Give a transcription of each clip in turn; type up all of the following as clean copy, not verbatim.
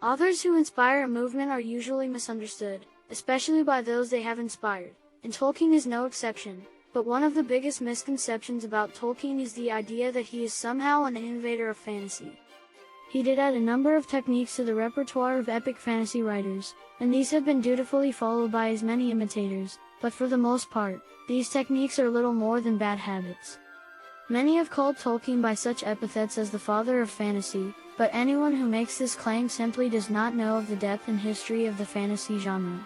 Authors who inspire a movement are usually misunderstood, especially by those they have inspired, and Tolkien is no exception. But one of the biggest misconceptions about Tolkien is the idea that he is somehow an innovator of fantasy. He did add a number of techniques to the repertoire of epic fantasy writers, and these have been dutifully followed by his many imitators, but for the most part, these techniques are little more than bad habits. Many have called Tolkien by such epithets as the father of fantasy, but anyone who makes this claim simply does not know of the depth and history of the fantasy genre.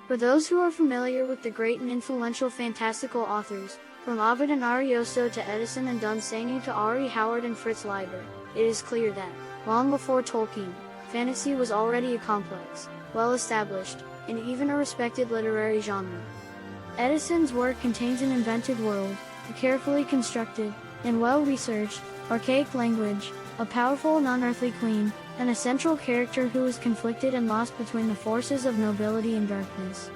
For those who are familiar with the great and influential fantastical authors, from Ovid and Ariosto to Edison and Dunsany to R.E. Howard and Fritz Leiber, it is clear that, long before Tolkien, fantasy was already a complex, well-established, and even a respected literary genre. Edison's work contains an invented world, a carefully constructed, and well-researched, archaic language, a powerful and unearthly queen, and a central character who is conflicted and lost between the forces of nobility and darkness.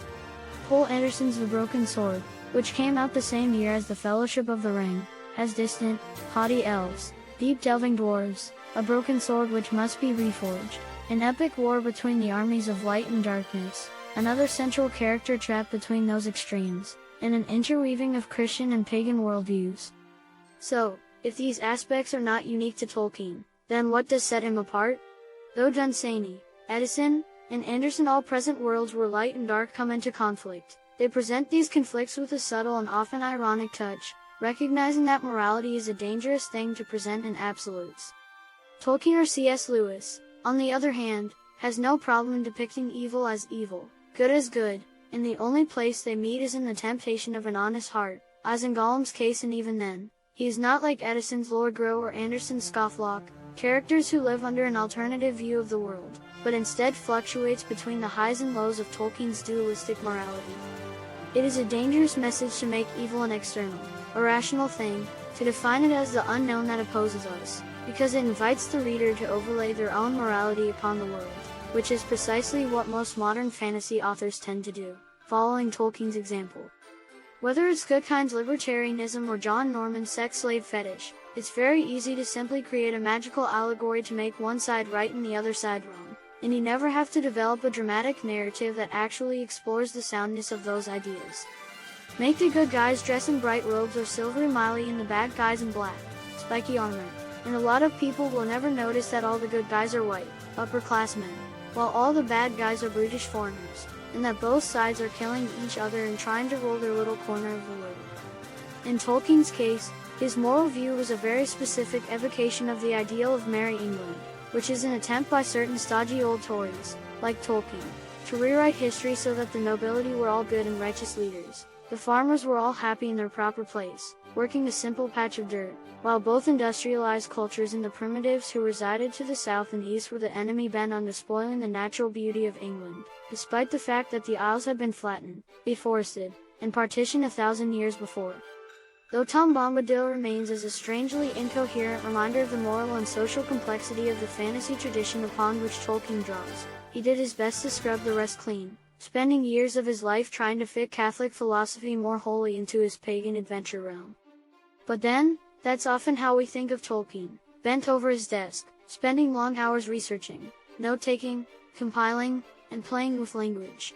Poul Anderson's The Broken Sword, which came out the same year as The Fellowship of the Ring, has distant, haughty elves, deep-delving dwarves, a broken sword which must be reforged, an epic war between the armies of light and darkness, another central character trapped between those extremes, and an interweaving of Christian and pagan worldviews. So, if these aspects are not unique to Tolkien, then what does set him apart? Though Dunsany, Edison, and Anderson all present worlds where light and dark come into conflict, they present these conflicts with a subtle and often ironic touch, recognizing that morality is a dangerous thing to present in absolutes. Tolkien or C.S. Lewis, on the other hand, has no problem depicting evil as evil, good as good, and the only place they meet is in the temptation of an honest heart, as in Gollum's case, and even then, he is not like Edison's Lord Grow or Anderson's Scofflaw, characters who live under an alternative view of the world, but instead fluctuates between the highs and lows of Tolkien's dualistic morality. It is a dangerous message to make evil an external, irrational thing, to define it as the unknown that opposes us, because it invites the reader to overlay their own morality upon the world, which is precisely what most modern fantasy authors tend to do, following Tolkien's example. Whether it's Goodkind's libertarianism or John Norman's sex-slave fetish, it's very easy to simply create a magical allegory to make one side right and the other side wrong, and you never have to develop a dramatic narrative that actually explores the soundness of those ideas. Make the good guys dress in bright robes or silvery Miley and the bad guys in black, spiky armor, and a lot of people will never notice that all the good guys are white, upperclassmen, while all the bad guys are brutish foreigners, and that both sides are killing each other and trying to rule their little corner of the world. In Tolkien's case, his moral view was a very specific evocation of the ideal of Merry England, which is an attempt by certain stodgy old Tories, like Tolkien, to rewrite history so that the nobility were all good and righteous leaders, the farmers were all happy in their proper place, working a simple patch of dirt, while both industrialized cultures and the primitives who resided to the south and east were the enemy bent on despoiling the natural beauty of England, despite the fact that the Isles had been flattened, deforested, and partitioned 1,000 years before. Though Tom Bombadil remains as a strangely incoherent reminder of the moral and social complexity of the fantasy tradition upon which Tolkien draws, he did his best to scrub the rest clean, spending years of his life trying to fit Catholic philosophy more wholly into his pagan adventure realm. But then, that's often how we think of Tolkien, bent over his desk, spending long hours researching, note-taking, compiling, and playing with language.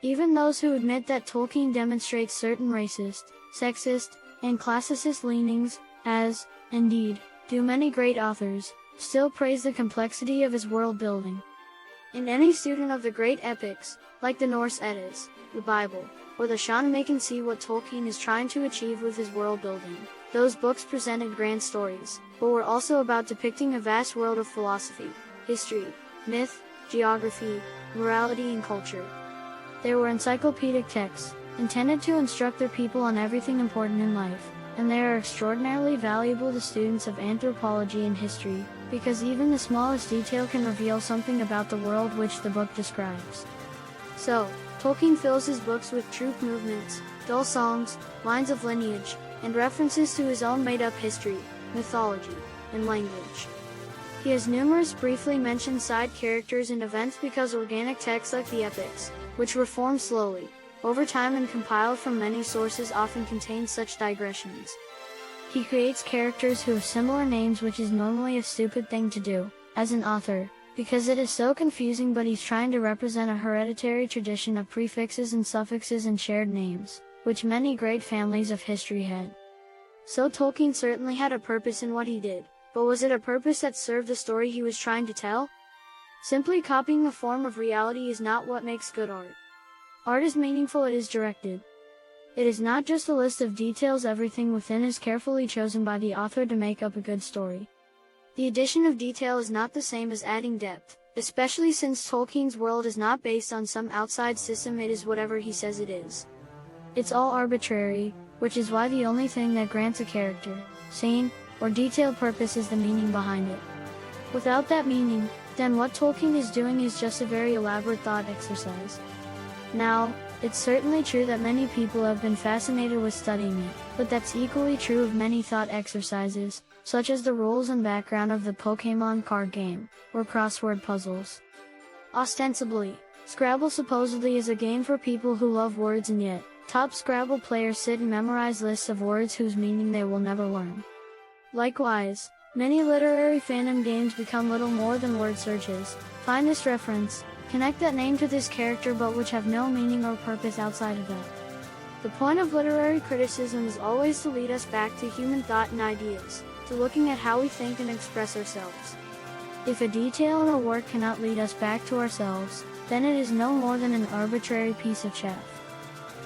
Even those who admit that Tolkien demonstrates certain racist, sexist, and classicist leanings, as, indeed, do many great authors, still praise the complexity of his world-building. And any student of the great epics, like the Norse Eddas, the Bible, or the Shahnameh can see what Tolkien is trying to achieve with his world-building. Those books presented grand stories, but were also about depicting a vast world of philosophy, history, myth, geography, morality and culture. They were encyclopedic texts, intended to instruct their people on everything important in life, and they are extraordinarily valuable to students of anthropology and history, because even the smallest detail can reveal something about the world which the book describes. So, Tolkien fills his books with troop movements, dull songs, lines of lineage, and references to his own made-up history, mythology, and language. He has numerous briefly mentioned side characters and events because organic texts like the epics, which were formed slowly, over time and compiled from many sources often contain such digressions. He creates characters who have similar names, which is normally a stupid thing to do. As an author, because it is so confusing, but he's trying to represent a hereditary tradition of prefixes and suffixes and shared names, which many great families of history had. So Tolkien certainly had a purpose in what he did, but was it a purpose that served the story he was trying to tell? Simply copying a form of reality is not what makes good art. Art is meaningful, it is directed. It is not just a list of details, everything within is carefully chosen by the author to make up a good story. The addition of detail is not the same as adding depth, especially since Tolkien's world is not based on some outside system, it is whatever he says it is. It's all arbitrary, which is why the only thing that grants a character, scene, or detailed purpose is the meaning behind it. Without that meaning, then what Tolkien is doing is just a very elaborate thought exercise. Now, it's certainly true that many people have been fascinated with studying it, but that's equally true of many thought exercises, such as the rules and background of the Pokémon card game, or crossword puzzles. Ostensibly, Scrabble supposedly is a game for people who love words, and yet, top Scrabble players sit and memorize lists of words whose meaning they will never learn. Likewise, many literary fandom games become little more than word searches. Find this reference, connect that name to this character, but which have no meaning or purpose outside of that. The point of literary criticism is always to lead us back to human thought and ideas, to looking at how we think and express ourselves. If a detail in a work cannot lead us back to ourselves, then it is no more than an arbitrary piece of chaff.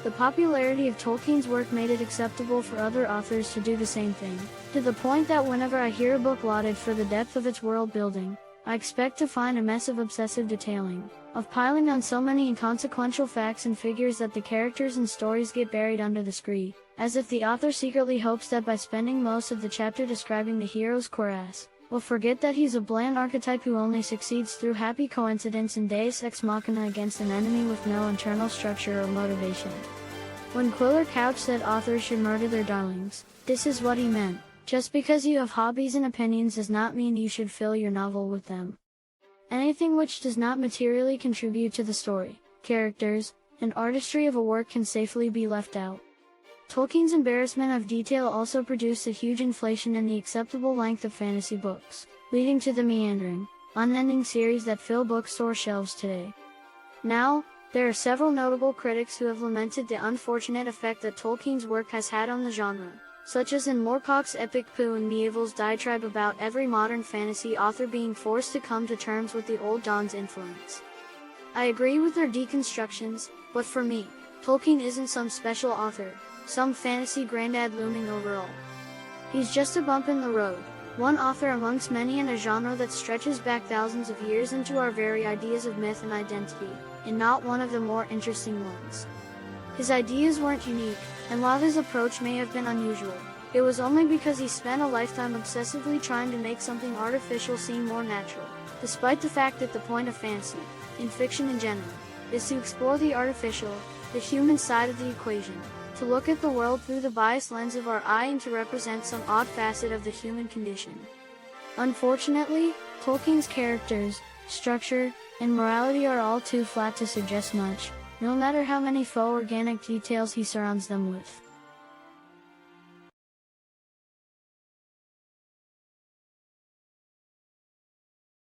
The popularity of Tolkien's work made it acceptable for other authors to do the same thing, to the point that whenever I hear a book lauded for the depth of its world building, I expect to find a mess of obsessive detailing, of piling on so many inconsequential facts and figures that the characters and stories get buried under the screen, as if the author secretly hopes that by spending most of the chapter describing the hero's cuirass, will forget that he's a bland archetype who only succeeds through happy coincidence and deus ex machina against an enemy with no internal structure or motivation. When Quiller Couch said authors should murder their darlings, this is what he meant. Just because you have hobbies and opinions does not mean you should fill your novel with them. Anything which does not materially contribute to the story, characters, and artistry of a work can safely be left out. Tolkien's embarrassment of detail also produced a huge inflation in the acceptable length of fantasy books, leading to the meandering, unending series that fill bookstore shelves today. Now, there are several notable critics who have lamented the unfortunate effect that Tolkien's work has had on the genre, such as in Moorcock's epic Pooh and Meavil's diatribe about every modern fantasy author being forced to come to terms with the old Don's influence. I agree with their deconstructions, but for me, Tolkien isn't some special author, some fantasy granddad looming over all. He's just a bump in the road, one author amongst many in a genre that stretches back thousands of years into our very ideas of myth and identity, and not one of the more interesting ones. His ideas weren't unique, and while his approach may have been unusual, it was only because he spent a lifetime obsessively trying to make something artificial seem more natural, despite the fact that the point of fantasy, in fiction in general, is to explore the artificial, the human side of the equation, to look at the world through the biased lens of our eye and to represent some odd facet of the human condition. Unfortunately, Tolkien's characters, structure, and morality are all too flat to suggest much, no matter how many faux organic details he surrounds them with.